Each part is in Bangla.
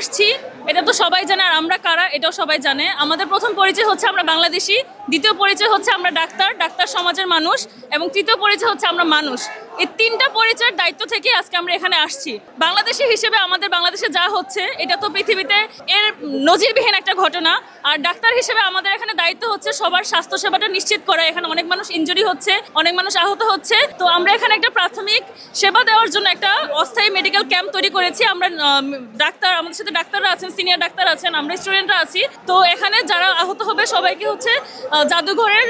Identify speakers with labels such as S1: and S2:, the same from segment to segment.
S1: আসছি এটা তো সবাই জানে, আর আমরা কারা এটাও সবাই জানে। আমাদের প্রথম পরিচয় হচ্ছে আমরা বাংলাদেশি, দ্বিতীয় পরিচয় হচ্ছে আমরা ডাক্তার সমাজের মানুষ, এবং তৃতীয় পরিচয় হচ্ছে আমরা মানুষ। এই তিনটা পরিচয়ের দায়িত্ব থেকে আজকে আমরা এখানে আসছি। বাংলাদেশি হিসেবে আমাদের বাংলাদেশে যা হচ্ছে এটা তো পৃথিবীতে এর নজিরবিহীন একটা ঘটনা। আর ডাক্তার হিসেবে আমাদের এখানে দায়িত্ব হচ্ছে সবার স্বাস্থ্য সেবাটা নিশ্চিত করা। এখানে অনেক মানুষ ইনজুরি হচ্ছে, অনেক মানুষ আহত হচ্ছে। তো আমরা এখানে একটা প্রাথমিক সেবা দেওয়ার জন্য একটা অস্থায়ী মেডিকেল ক্যাম্প তৈরি করেছি। আমরা ডাক্তার, আমাদের সাথে ডাক্তাররা আছেন, সিনিয়র ডাক্তার আছেন, আমরা স্টুডেন্টরা আছি। তো এখানে যারা আহত হবে সবাইকে হচ্ছে জাদুঘরের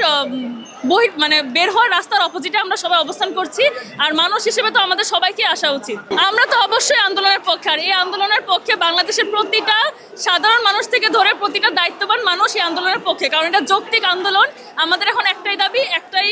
S1: মানে বের হওয়ার রাস্তার অপোজিটে আমরা সবাই অবস্থান করছি। আর মানুষ হিসেবে তো আমাদের সবাইকে আসা উচিত। আমরা তো অবশ্যই আন্দোলনের পক্ষে, আর এই আন্দোলনের পক্ষে বাংলাদেশের প্রতিটা সাধারণ মানুষ থেকে ধরে প্রতিটা দায়িত্ববান মানুষ এই আন্দোলনের পক্ষে, কারণ এটা যৌক্তিক আন্দোলন। আমাদের এখন একটাই দাবি, একটাই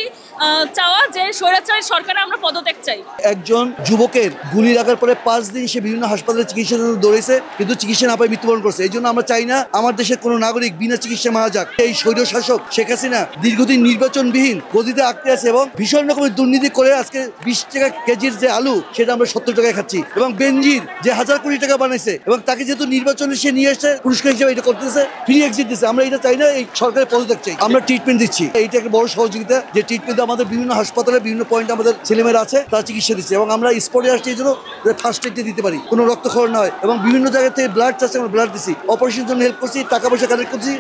S1: চাওয়া যে স্বৈরাচারী সরকারে আমরা পদত্যাগ চাই।
S2: একজন যুবকের গুলি লাগার পরে 5 দিন সে বিভিন্ন হাসপাতালে চিকিৎসার জন্য দৌড়েছে, কিন্তু চিকিৎসা না পাই মৃত্যুবরণ করছে। এই জন্য আমরা চাই না আমার দেশের কোনো নাগরিক বিনা চিকিৎসা মারা যাক। এই স্বৈর শাসক শেখ হাসিনা দীর্ঘদিন নির্বাচনবিহীন গদিতে আটকে আছে এবং ভীষণ রকমের দুর্নীতি করে আজকে 20 টাকা কেজির যে আলু সেটা আমরা 70 টাকায় খাচ্ছি, এবং বেনজির যে 1000 কোটি টাকা বানাইছে এবং তাকে যেহেতু নির্বাচনে সে নিয়ে এসে পুরস্কার হিসেবে এটা করতেছে, ফ্রি এক্সিট দিচ্ছে। আমরা এটা চাই না, এই সরকারের পদত্যাগ চাই। আমরা ট্রিটমেন্ট দিচ্ছি, এইটা একটা বড় সহযোগিতা যে ট্রিটমেন্ট আমাদের বিভিন্ন হাসপাতালে বিভিন্ন পয়েন্টে আমাদের ছেলেমেয়েরা আছে তারা চিকিৎসা দিচ্ছে, এবং আমরা স্পটে আসছি এই জন্য ফার্স্ট এড দিতে পারি, কোনো রক্তক্ষরণ নয়। এবং বিভিন্ন জায়গা থেকে ব্লাড চাচ্ছে, আমরা ব্লাড দিচ্ছি, অপারেশনের জন্য হেল্প করছি, টাকা পয়সা কালেক্ট করছি,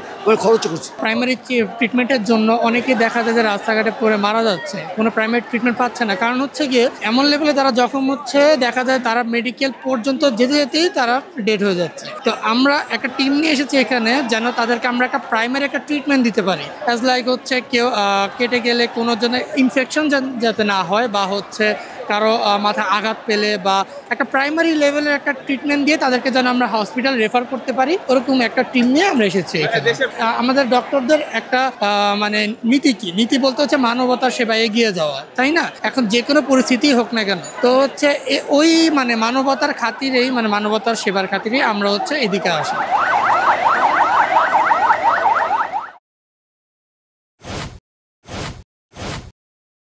S2: খরচ করছি।
S3: প্রাইমারি ট্রিটমেন্টের জন্য অনেকে দেখা যায় যে রাস্তাঘাটে পড়ে মারা যাচ্ছে, কোনো প্রাইমারি ট্রিটমেন্ট পাচ্ছে না। কারণ হচ্ছে গিয়ে এমন লেভেলে তারা জখম হচ্ছে, দেখা যায় তারা মেডিকেল পর্যন্ত যেতে যেতেই তারা ডেড হয়ে যাচ্ছে। তো আমরা একটা টিম নিয়ে এসেছি এখানে যেন তাদেরকে আমরা একটা প্রাইমারি একটা ট্রিটমেন্ট দিতে পারি। অ্যাজ লাইক হচ্ছে কেউ কেটে গেলে কোনো জন্য ইনফেকশন যাতে না হয়, বা হচ্ছে কারো মাথা আঘাত পেলে বা একটা প্রাইমারি লেভেলের একটা ট্রিটমেন্ট দিয়ে তাদেরকে যেন আমরা হসপিটাল রেফার করতে পারি, ওরকম একটা টিম নিয়ে আমরা এসেছি। আমাদের ডক্টরদের একটা মানে নীতি বলতে হচ্ছে মানবতার সেবা এগিয়ে যাওয়া, তাই না? এখন যে কোনো পরিস্থিতি হোক না কেন, তো হচ্ছে ওই মানে মানবতার খাতিরেই, মানে মানবতার সেবার খাতিরেই আমরা হচ্ছে এদিকে আসি।